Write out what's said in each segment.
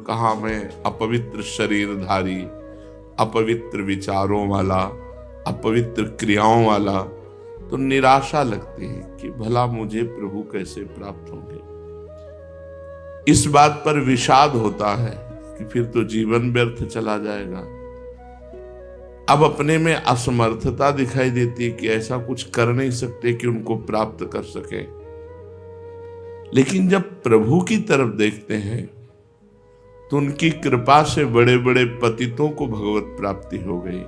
कहा मैं अपवित्र शरीरधारी, अपवित्र विचारों वाला, अपवित्र क्रियाओं वाला, तो निराशा लगती है कि भला मुझे प्रभु कैसे प्राप्त होंगे। इस बात पर विषाद होता है कि फिर तो जीवन व्यर्थ चला जाएगा। अब अपने में असमर्थता दिखाई देती है कि ऐसा कुछ कर नहीं सकते कि उनको प्राप्त कर सके। लेकिन जब प्रभु की तरफ देखते हैं तो उनकी कृपा से बड़े बड़े पतितों को भगवत प्राप्ति हो गई।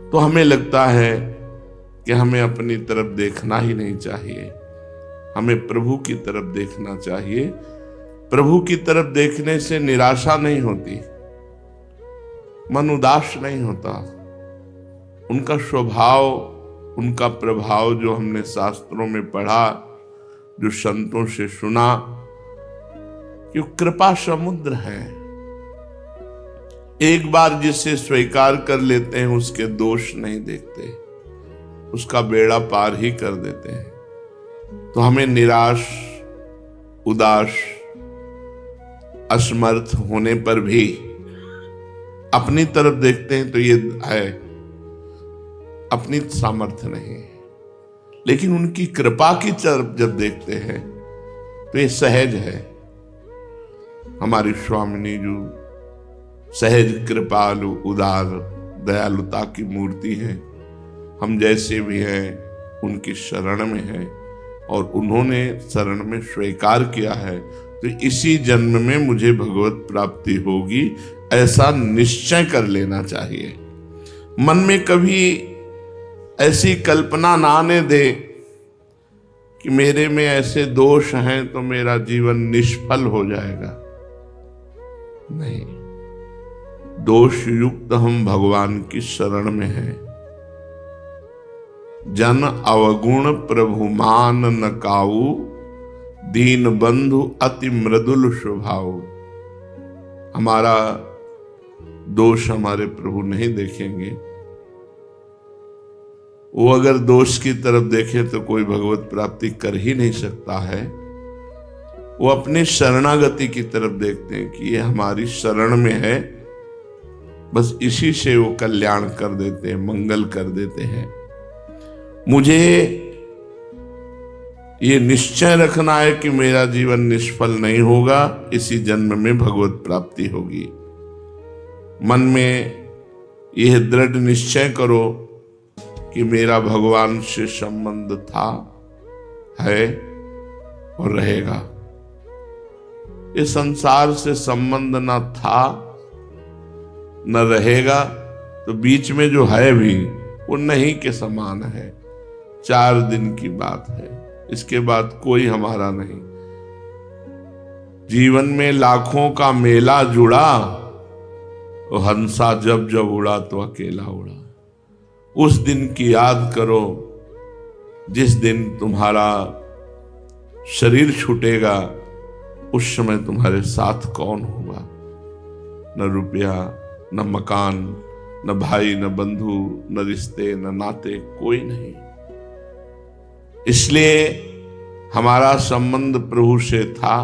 तो हमें लगता है कि हमें अपनी तरफ देखना ही नहीं चाहिए, हमें प्रभु की तरफ देखना चाहिए। प्रभु की तरफ देखने से निराशा नहीं होती, मन उदास नहीं होता। उनका स्वभाव, उनका प्रभाव जो हमने शास्त्रों में पढ़ा, जो संतों से सुना, कि कृपा समुद्र है। एक बार जिसे स्वीकार कर लेते हैं उसके दोष नहीं देखते, उसका बेड़ा पार ही कर देते हैं। तो हमें निराश, उदास, असमर्थ होने पर भी अपनी तरफ देखते हैं तो ये है अपनी सामर्थ्य नहीं है। लेकिन उनकी कृपा की तरफ जब देखते हैं तो ये सहज है। हमारी स्वामिनी जो सहज, कृपालु, उदार, दयालुता की मूर्ति है। हम जैसे भी हैं उनकी शरण में हैं और उन्होंने शरण में स्वीकार किया है, तो इसी जन्म में मुझे भगवत प्राप्ति होगी, ऐसा निश्चय कर लेना चाहिए। मन में कभी ऐसी कल्पना ना आने दे कि मेरे में ऐसे दोष हैं तो मेरा जीवन निष्फल हो जाएगा। नहीं, दोष युक्त हम भगवान की शरण में हैं। जन अवगुण प्रभु मान न काऊ, दीन बंधु अति मृदुल स्वभाव। हमारा दोष हमारे प्रभु नहीं देखेंगे। वो अगर दोष की तरफ देखे तो कोई भगवत प्राप्ति कर ही नहीं सकता है। वो अपनी शरणागति की तरफ देखते हैं कि ये हमारी शरण में है, बस इसी से वो कल्याण कर देते हैं, मंगल कर देते हैं। मुझे ये निश्चय रखना है कि मेरा जीवन निष्फल नहीं होगा, इसी जन्म में भगवत प्राप्ति होगी। मन में यह दृढ़ निश्चय करो कि मेरा भगवान से संबंध था, है और रहेगा। इस संसार से संबंध न था न रहेगा, तो बीच में जो है भी वो नहीं के समान है। 4 दिन की बात है, इसके बाद कोई हमारा नहीं। जीवन में लाखों का मेला जुड़ा, वो हंसा जब जब उड़ा तो अकेला उड़ा। उस दिन की याद करो जिस दिन तुम्हारा शरीर छूटेगा, उस समय तुम्हारे साथ कौन होगा? न रुपया, न मकान, न भाई, न बंधु, न रिश्ते, न नाते, कोई नहीं। इसलिए हमारा संबंध प्रभु से था,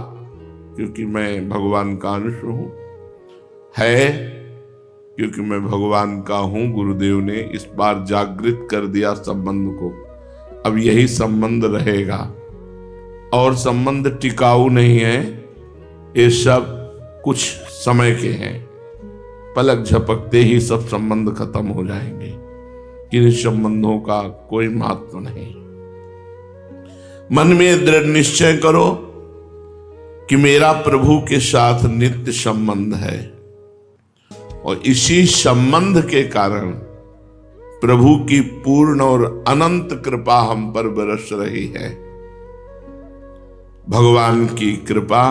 क्योंकि मैं भगवान का अंश हूं, है क्योंकि मैं भगवान का हूं। गुरुदेव ने इस बार जागृत कर दिया संबंध को। अब यही संबंध रहेगा और संबंध टिकाऊ नहीं है। ये सब कुछ समय के हैं, पलक झपकते ही सब संबंध खत्म हो जाएंगे। इन संबंधों का कोई महत्व नहीं। मन में दृढ़ निश्चय करो कि मेरा प्रभु के साथ नित्य संबंध है और इसी संबंध के कारण प्रभु की पूर्ण और अनंत कृपा हम पर बरस रही है। भगवान की कृपा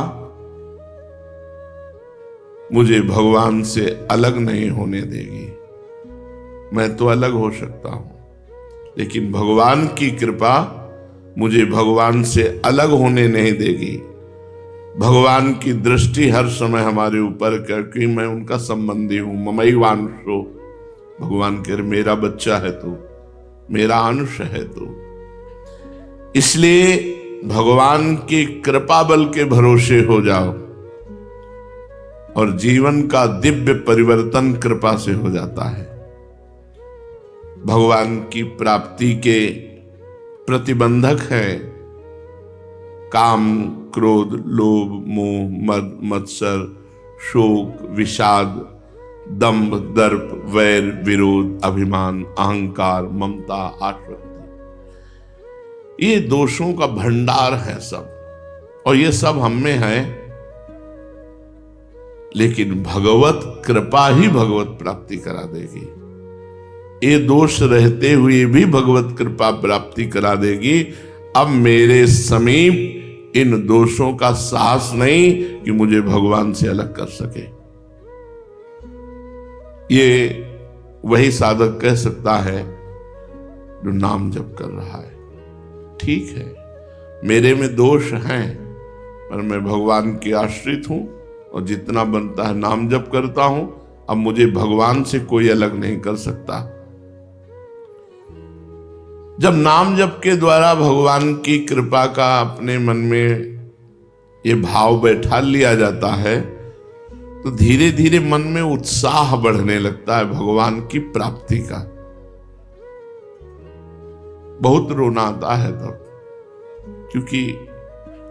मुझे भगवान से अलग नहीं होने देगी। मैं तो अलग हो सकता हूं, लेकिन भगवान की कृपा मुझे भगवान से अलग होने नहीं देगी। भगवान की दृष्टि हर समय हमारे ऊपर, क्योंकि मैं उनका संबंधी हूं। ममैवांशो, भगवान कह रहे मेरा बच्चा है तू, मेरा अंश है तू। इसलिए भगवान की कृपा बल के भरोसे हो जाओ। और जीवन का दिव्य परिवर्तन कृपा से हो जाता है। भगवान की प्राप्ति के प्रतिबंधक है काम, क्रोध, लोभ, मोह, मद, मत्सर, शोक, विषाद, दंभ, दर्प, वैर, विरोध, अभिमान, अहंकार, ममता, आसक्ति। ये दोषों का भंडार है सब, और ये सब हम में है। लेकिन भगवत कृपा ही भगवत प्राप्ति करा देगी। ये दोष रहते हुए भी भगवत कृपा प्राप्ति करा देगी। अब मेरे समीप इन दोषों का साहस नहीं कि मुझे भगवान से अलग कर सके। ये वही साधक कह सकता है जो नाम जप कर रहा है, ठीक है मेरे में दोष हैं, पर मैं भगवान के आश्रित हूं और जितना बनता है नाम जप करता हूं। अब मुझे भगवान से कोई अलग नहीं कर सकता। जब नाम जप के द्वारा भगवान की कृपा का अपने मन में ये भाव बैठा लिया जाता है, तो धीरे धीरे मन में उत्साह बढ़ने लगता है भगवान की प्राप्ति का। बहुत रोना आता है तब, क्योंकि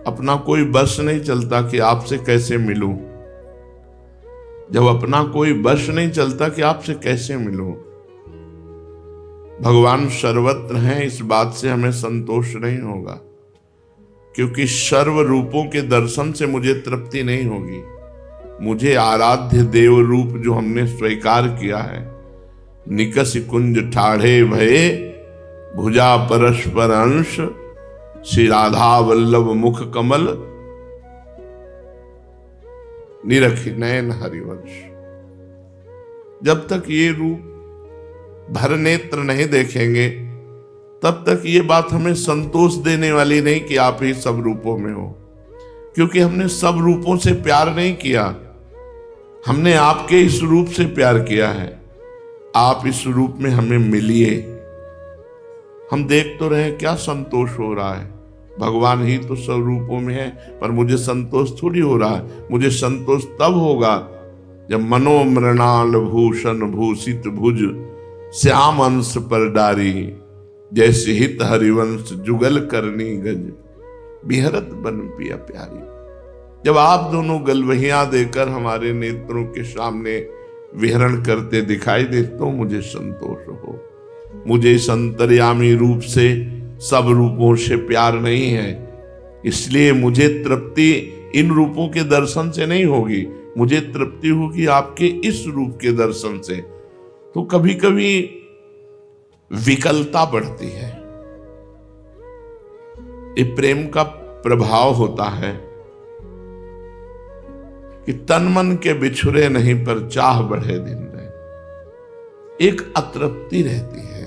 अपना कोई बस नहीं चलता कि आपसे कैसे मिलूं। जब अपना कोई बस नहीं चलता कि आपसे कैसे मिलूं। भगवान सर्वत्र हैं, इस बात से हमें संतोष नहीं होगा, क्योंकि सर्व रूपों के दर्शन से मुझे तृप्ति नहीं होगी। मुझे आराध्य देव रूप जो हमने स्वीकार किया है, निकस कुंज ठाढ़े भये भुजा परस्पर अंश, श्री राधा वल्लभ मुख कमल, निरखि नयन हरिवंश। जब तक ये रूप भर नेत्र नहीं देखेंगे, तब तक ये बात हमें संतोष देने वाली नहीं कि आप ही सब रूपों में हो, क्योंकि हमने सब रूपों से प्यार नहीं किया। हमने आपके इस रूप से प्यार किया है। आप इस रूप में हमें मिलिए। हम देख तो रहे क्या संतोष हो रहा है। भगवान ही तो सब रूपों में है, पर मुझे संतोष थोड़ी हो रहा है। मुझे संतोष तब होगा जब मनोमृणाल भूषण भूषित भुज श्याम अंश पर डारी, जैसे हित हरिवंश जुगल करनी गज, बिहरत बन पिया प्यारी। जब आप दोनों गलवहियां देकर हमारे नेत्रों के सामने विहरण करते दिखाई दे, तो मुझे संतोष हो। मुझे इस अंतर्यामी रूप से सब रूपों से प्यार नहीं है, इसलिए मुझे तृप्ति इन रूपों के दर्शन से नहीं होगी। मुझे तृप्ति होगी आपके इस रूप के दर्शन से। तो कभी कभी विकलता बढ़ती है। ये प्रेम का प्रभाव होता है कि तन मन के बिछुरे नहीं, पर चाह बढ़े दिन रहे। एक अतृप्ति रहती है,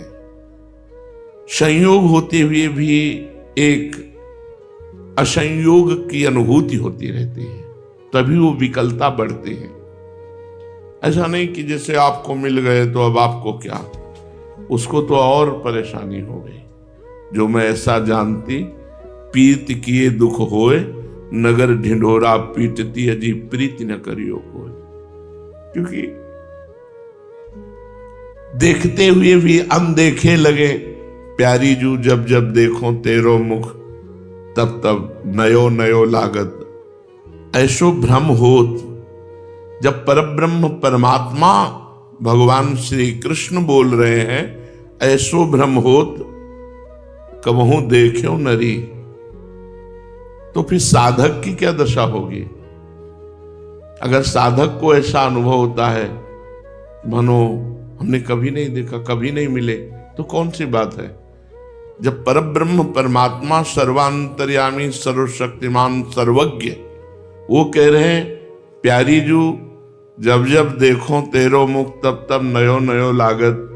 संयोग होते हुए भी एक असंयोग की अनुभूति होती रहती है, तभी वो विकलता बढ़ती है। ऐसा नहीं कि जैसे आपको मिल गए तो अब आपको क्या, उसको तो और परेशानी हो गई। जो मैं ऐसा जानती पीत किए दुख होए, नगर ढिंढोरा पीटती अजी प्रीति न करियो कोई। क्योंकि देखते हुए भी अनदेखे लगे, प्यारी जू जब जब देखो तेरो मुख, तब तब नयो नयो लागत, ऐसो भ्रम होत। जब परब्रह्म परमात्मा भगवान श्री कृष्ण बोल रहे हैं, ऐसो भ्रम होत कबहू देख्यो नरी, तो फिर साधक की क्या दशा होगी। अगर साधक को ऐसा अनुभव होता है मानो हमने कभी नहीं देखा, कभी नहीं मिले, तो कौन सी बात है। जब परब्रह्म परमात्मा सर्वांतर्यामी सर्वशक्तिमान सर्वज्ञ वो कह रहे हैं, प्यारी जू जब जब देखो तेरो मुख, तब तब नयो नयो लागत,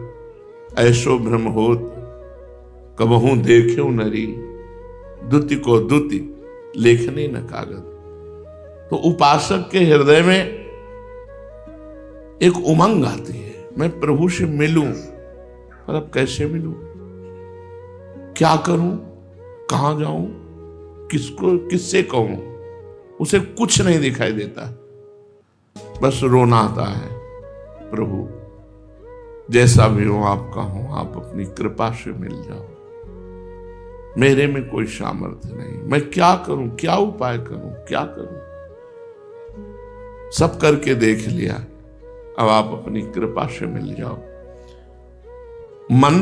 ऐसो भ्रम होत कबहू देख्यो नरी, दुति को दुति लेखनी न कागज। तो उपासक के हृदय में एक उमंग आती है, मैं प्रभु से मिलूं, पर अब कैसे मिलूं, क्या करूं, कहां जाऊं, किसको किससे कहूं। उसे कुछ नहीं दिखाई देता। बस रोना आता है, प्रभु जैसा भी हो आपका हो, आप अपनी कृपा से मिल जाओ, मेरे में कोई सामर्थ्य नहीं, मैं क्या करूं, क्या उपाय करूं, क्या करूं, सब करके देख लिया, अब आप अपनी कृपा से मिल जाओ। मन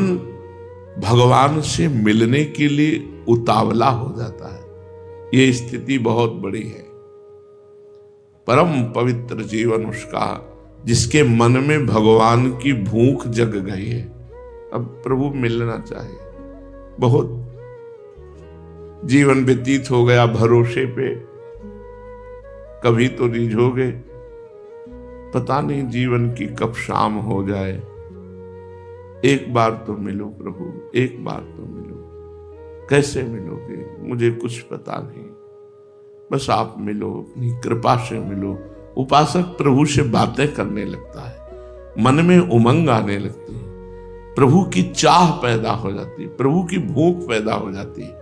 भगवान से मिलने के लिए उतावला हो जाता है, ये स्थिति बहुत बड़ी है। परम पवित्र जीवन उसका जिसके मन में भगवान की भूख जग गई है, अब प्रभु मिलना चाहिए। बहुत जीवन व्यतीत हो गया भरोसे पे, कभी तो रिझोगे, पता नहीं जीवन की कब शाम हो जाए, एक बार तो मिलो प्रभु, एक बार तो मिलो। कैसे मिलोगे मुझे कुछ पता नहीं, बस आप मिलो, अपनी कृपा से मिलो। उपासक प्रभु से बातें करने लगता है, मन में उमंग आने लगती है, प्रभु की चाह पैदा हो जाती है, प्रभु की भूख पैदा हो जाती है।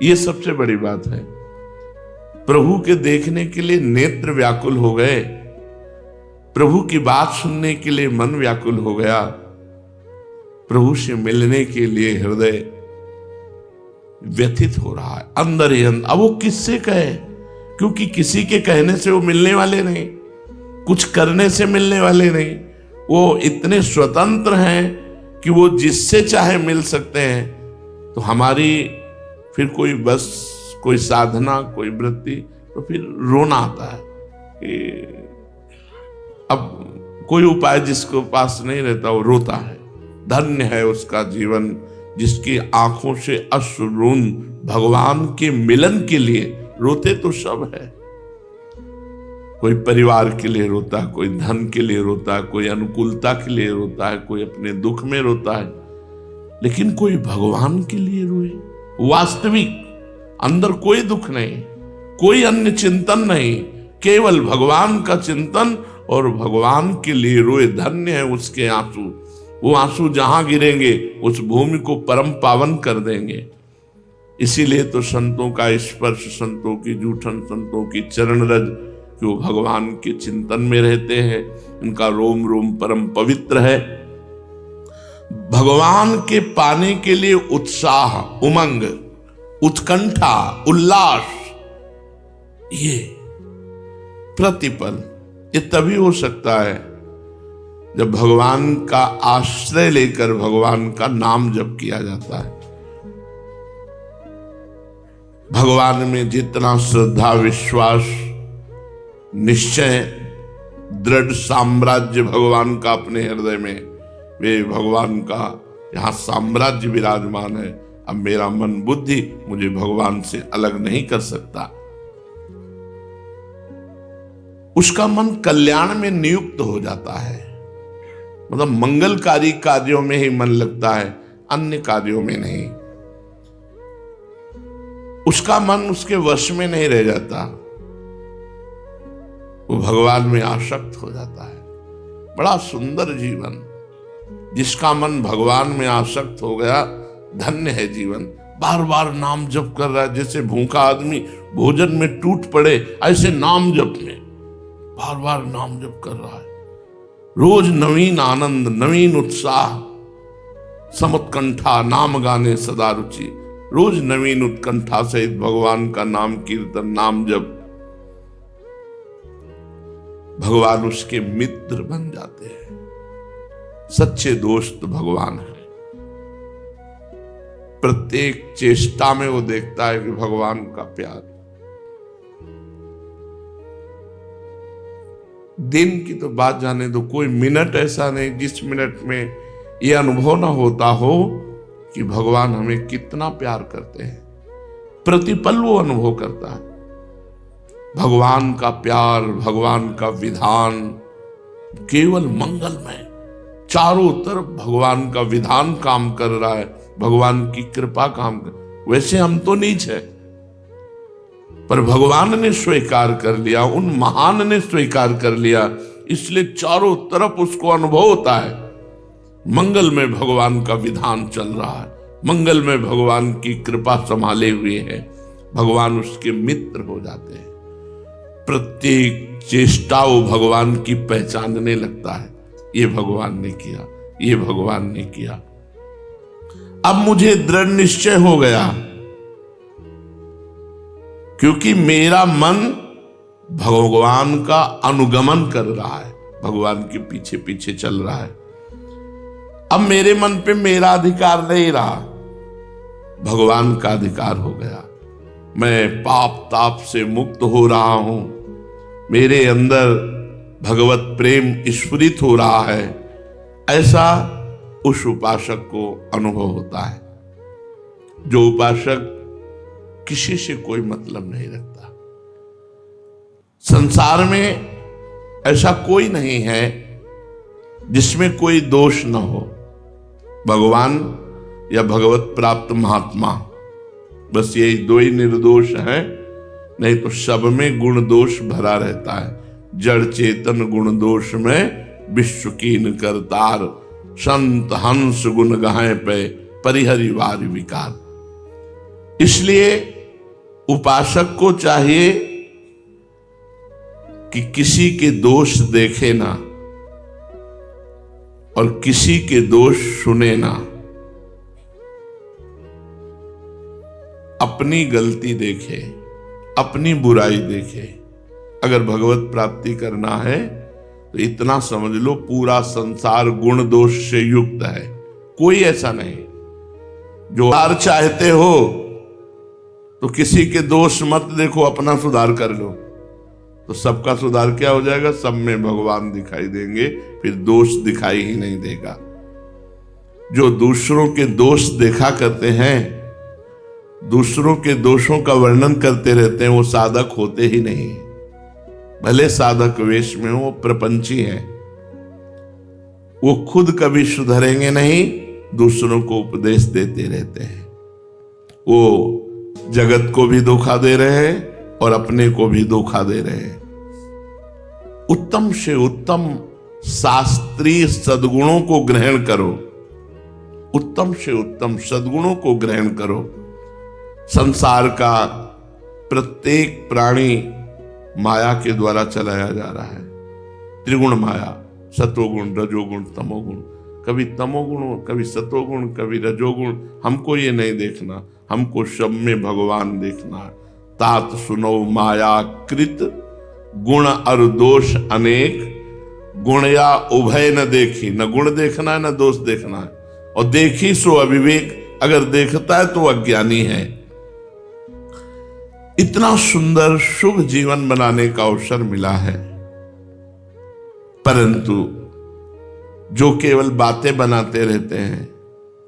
ये सबसे बड़ी बात है। प्रभु के देखने के लिए नेत्र व्याकुल हो गए, प्रभु की बात सुनने के लिए मन व्याकुल हो गया, प्रभु से मिलने के लिए हृदय व्यथित हो रहा है अंदर ही अंदर। अब वो किससे कहे, क्योंकि किसी के कहने से वो मिलने वाले नहीं, कुछ करने से मिलने वाले नहीं। वो इतने स्वतंत्र हैं कि वो जिससे चाहे मिल सकते हैं। तो हमारी फिर कोई बस कोई साधना, कोई वृत्ति, तो फिर रोना आता है कि अब कोई उपाय जिसको पास नहीं रहता वो रोता है। धन्य है उसका जीवन जिसकी आंखों से अश्रुन भगवान के मिलन के लिए, रोते तो सब है, कोई परिवार के लिए रोता है, कोई धन के लिए रोता है, कोई अनुकूलता के लिए रोता है, कोई अपने दुख में रोता है, लेकिन कोई भगवान के लिए रोए, वास्तविक अंदर कोई दुख नहीं, कोई अन्य चिंतन नहीं, केवल भगवान का चिंतन और भगवान के लिए रोए। धन्य है उसके आंसू, वो आंसू जहां गिरेंगे उस भूमि को परम पावन कर देंगे। इसीलिए तो संतों का स्पर्श, संतों की जूठन, संतों की चरण रज, जो भगवान के चिंतन में रहते हैं, इनका रोम रोम परम पवित्र है। भगवान के पाने के लिए उत्साह, उमंग, उत्कंठा, उल्लास, ये प्रतिपल, ये तभी हो सकता है जब भगवान का आश्रय लेकर भगवान का नाम जप किया जाता है। भगवान में जितना श्रद्धा, विश्वास, निश्चय, दृढ़ साम्राज्य भगवान का अपने हृदय में, वे भगवान का यहां साम्राज्य विराजमान है। अब मेरा मन बुद्धि मुझे भगवान से अलग नहीं कर सकता। उसका मन कल्याण में नियुक्त हो जाता है, मतलब मंगलकारी कार्यों में ही मन लगता है, अन्य कार्यों में नहीं। उसका मन उसके वश में नहीं रह जाता, वो भगवान में आसक्त हो जाता है। बड़ा सुंदर जीवन, जिसका मन भगवान में आसक्त हो गया, धन्य है जीवन। बार बार नाम जप कर रहा है, जैसे भूखा आदमी भोजन में टूट पड़े, ऐसे नाम जप में बार बार नाम जप कर रहा है। रोज नवीन आनंद, नवीन उत्साह, समुत्कंठा, नाम गाने सदा रुचि, रोज नवीन उत्कंठा सहित भगवान का नाम कीर्तन, नाम जप। भगवान उसके मित्र बन जाते हैं, सच्चे दोस्त भगवान है। प्रत्येक चेष्टा में वो देखता है कि भगवान का प्यार। दिन की तो बात जाने दो, कोई मिनट ऐसा नहीं जिस मिनट में ये अनुभव ना होता हो कि भगवान हमें कितना प्यार करते हैं। प्रतिपल वो अनुभव करता है भगवान का प्यार, भगवान का विधान केवल मंगलमय, चारों तरफ भगवान का विधान काम कर रहा है, भगवान की कृपा काम कर। वैसे हम तो नीच है, पर भगवान ने स्वीकार कर लिया, उन महान ने स्वीकार कर लिया, इसलिए चारों तरफ उसको अनुभव होता है मंगल में भगवान का विधान चल रहा है, मंगल में भगवान की कृपा संभाले हुए है। भगवान उसके मित्र हो जाते हैं। प्रत्येक चेष्टा वो भगवान की पहचानने लगता है। ये भगवान ने किया, ये भगवान ने किया। अब मुझे दृढ़ निश्चय हो गया, क्योंकि मेरा मन भगवान का अनुगमन कर रहा है, भगवान के पीछे पीछे चल रहा है। अब मेरे मन पे मेरा अधिकार नहीं रहा, भगवान का अधिकार हो गया। मैं पाप ताप से मुक्त हो रहा हूं, मेरे अंदर भगवत प्रेम स्फुरित हो रहा है, ऐसा उस उपासक को अनुभव होता है। जो उपासक किसी से कोई मतलब नहीं रखता। संसार में ऐसा कोई नहीं है जिसमें कोई दोष न हो। भगवान या भगवत प्राप्त महात्मा, बस यही दो ही निर्दोष हैं, नहीं तो सब में गुण दोष भरा रहता है। जड़ चेतन गुण दोष में विश्व कीन करतार, संत हंस गुण गाहे पे परिहरिवार विकार। इसलिए उपासक को चाहिए कि किसी के दोष देखे ना और किसी के दोष सुने ना, अपनी गलती देखे, अपनी बुराई देखे। अगर भगवत प्राप्ति करना है तो इतना समझ लो, पूरा संसार गुण दोष से युक्त है। कोई ऐसा नहीं। जो हार चाहते हो तो किसी के दोष मत देखो, अपना सुधार कर लो, तो सबका सुधार क्या हो जाएगा? सब में भगवान दिखाई देंगे, फिर दोष दिखाई ही नहीं देगा। जो दूसरों के दोष देखा करते हैं, दूसरों के दोषों का वर्णन करते रहते हैं, वो साधक होते ही नहीं। भले साधक वेश में वो प्रपंची हैं, वो खुद कभी सुधरेंगे नहीं, दूसरों को उपदेश देते रहते हैं। वो जगत को भी धोखा दे रहे हैं और अपने को भी धोखा दे रहे हैं। उत्तम से उत्तम शास्त्रीय सद्गुणों को ग्रहण करो, उत्तम से उत्तम सद्गुणों को ग्रहण करो। संसार का प्रत्येक प्राणी माया के द्वारा चलाया जा रहा है। त्रिगुण माया, सतोगुण रजोगुण तमोगुण, कभी तमोगुण कभी सतोगुण कभी रजोगुण। हमको ये नहीं देखना, हमको सब में भगवान देखना। तात सुनो माया कृत गुण और दोष अनेक, गुण या उभय न देखी। न गुण देखना है न दोष देखना है, और देखी सो अविवेक। अगर देखता है तो अज्ञानी है। इतना सुंदर शुभ जीवन बनाने का अवसर मिला है, परंतु जो केवल बातें बनाते रहते हैं,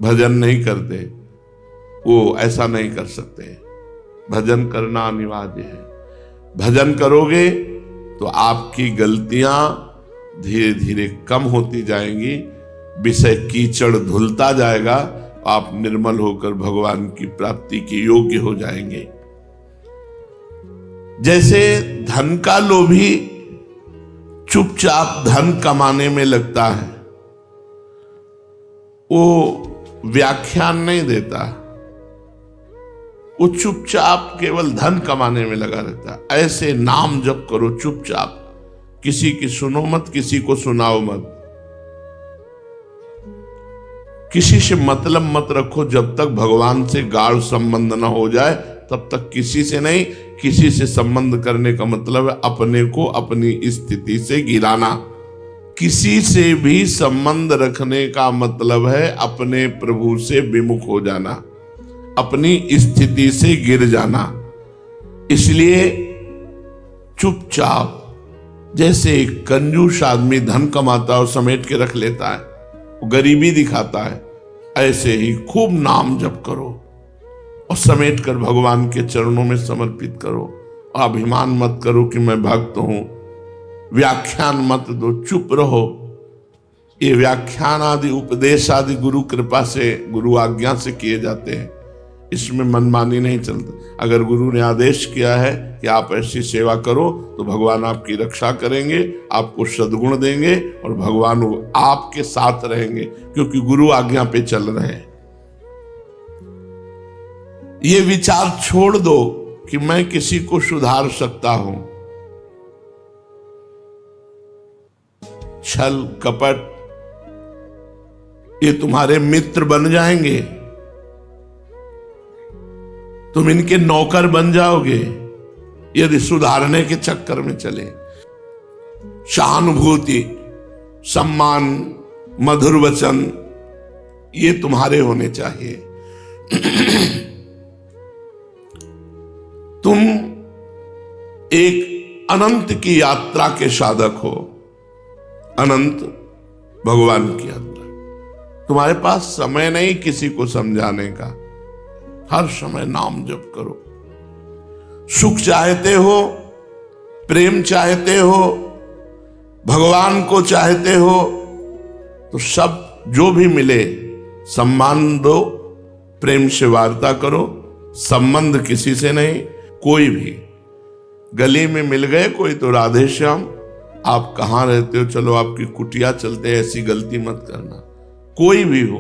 भजन नहीं करते, वो ऐसा नहीं कर सकते। भजन करना अनिवार्य है। भजन करोगे तो आपकी गलतियां धीरे धीरे कम होती जाएंगी, विषय कीचड़ धुलता जाएगा, आप निर्मल होकर भगवान की प्राप्ति के योग्य हो जाएंगे। जैसे धन का लोभी चुपचाप धन कमाने में लगता है, वो व्याख्यान नहीं देता, वो चुपचाप केवल धन कमाने में लगा रहता है। ऐसे नाम जप करो चुपचाप, किसी की सुनो मत, किसी को सुनाओ मत, किसी से मतलब मत रखो। जब तक भगवान से गाढ़ संबंध न हो जाए तब तक किसी से नहीं। किसी से संबंध करने का मतलब है अपने को अपनी स्थिति से गिराना। किसी से भी संबंध रखने का मतलब है अपने प्रभु से विमुख हो जाना, अपनी स्थिति से गिर जाना। इसलिए चुपचाप, जैसे एक कंजूस आदमी धन कमाता और समेट के रख लेता है, वो गरीबी दिखाता है, ऐसे ही खूब नाम जप करो और समेट कर भगवान के चरणों में समर्पित करो। अभिमान मत करो कि मैं भक्त हूं, व्याख्यान मत दो, चुप रहो। ये व्याख्यान आदि उपदेश आदि गुरु कृपा से, गुरु आज्ञा से किए जाते हैं, इसमें मनमानी नहीं चलता। अगर गुरु ने आदेश किया है कि आप ऐसी सेवा करो तो भगवान आपकी रक्षा करेंगे, आपको सद्गुण देंगे और भगवान आपके साथ रहेंगे, क्योंकि गुरु आज्ञा पे चल रहे हैं। ये विचार छोड़ दो कि मैं किसी को सुधार सकता हूं। छल कपट, ये तुम्हारे मित्र बन जाएंगे, तुम इनके नौकर बन जाओगे यदि सुधारने के चक्कर में चले। सहानुभूति, सम्मान, मधुर वचन, ये तुम्हारे होने चाहिए। तुम एक अनंत की यात्रा के साधक हो, अनंत भगवान की यात्रा। तुम्हारे पास समय नहीं किसी को समझाने का, हर समय नाम जप करो। सुख चाहते हो, प्रेम चाहते हो, भगवान को चाहते हो, तो सब जो भी मिले सम्मान दो, प्रेम से वार्ता करो। संबंध किसी से नहीं, कोई भी। गली में मिल गए कोई तो राधे श्याम, आप कहाँ रहते हो, चलो आपकी कुटिया चलते, ऐसी गलती मत करना। कोई भी हो,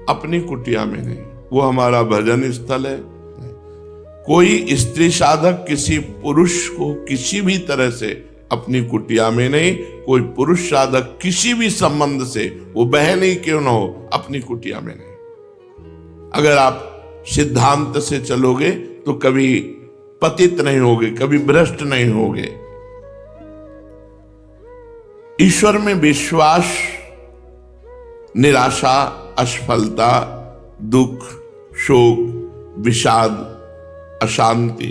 अपनी कुटिया में नहीं, वो हमारा भजन स्थल है। कोई स्त्री साधक किसी पुरुष को किसी भी तरह से अपनी कुटिया में नहीं, कोई पुरुष साधक किसी भी संबंध से, वो बहन ही क्यों ना हो, अपनी कुटिया में नहीं। अगर आप सिद्धांत से चलोगे तो कभी पतित नहीं होगे, कभी भ्रष्ट नहीं होगे। ईश्वर में विश्वास निराशा, असफलता, दुख, शोक, विषाद, अशांति,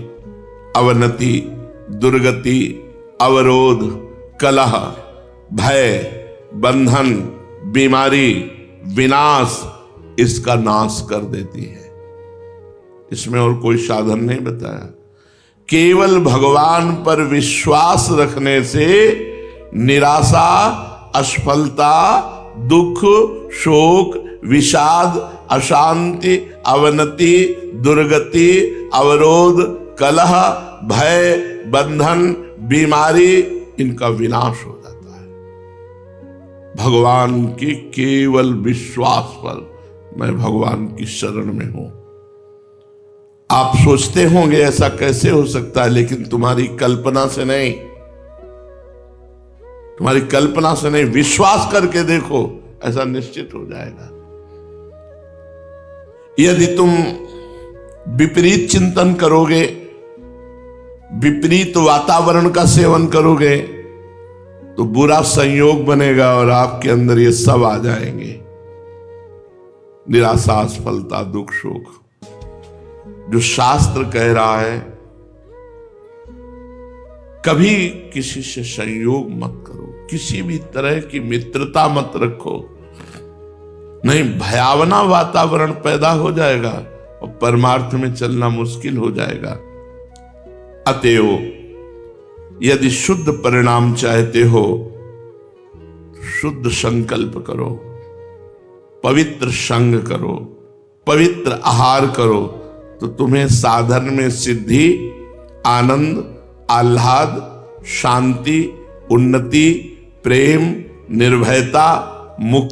अवनति, दुर्गति, अवरोध, कलह, भय, बंधन, बीमारी, विनाश, इसका नाश कर देती है। इसमें और कोई साधन नहीं बताया। केवल भगवान पर विश्वास रखने से निराशा, असफलता, दुख, शोक, विषाद, अशांति, अवनति, दुर्गति, अवरोध, कलह, भय, बंधन, बीमारी, इनका विनाश हो जाता है। भगवान के केवल विश्वास पर, मैं भगवान की शरण में हूं। आप सोचते होंगे ऐसा कैसे हो सकता है, लेकिन तुम्हारी कल्पना से नहीं, तुम्हारी कल्पना से नहीं, विश्वास करके देखो, ऐसा निश्चित हो जाएगा। यदि तुम विपरीत चिंतन करोगे, विपरीत वातावरण का सेवन करोगे, तो बुरा संयोग बनेगा और आपके अंदर ये सब आ जाएंगे। निराशा, असफलता, दुख, शोक। जो शास्त्र कह रहा है, कभी किसी से संयोग मत करो, किसी भी तरह की मित्रता मत रखो, नहीं भयावना वातावरण पैदा हो जाएगा और परमार्थ में चलना मुश्किल हो जाएगा। अतएव यदि शुद्ध परिणाम चाहते हो, शुद्ध संकल्प करो, पवित्र संग करो, पवित्र आहार करो, तो तुम्हें साधन में सिद्धि, आनंद, आह्लाद, शांति, उन्नति, प्रेम, निर्भयता, मुक्ति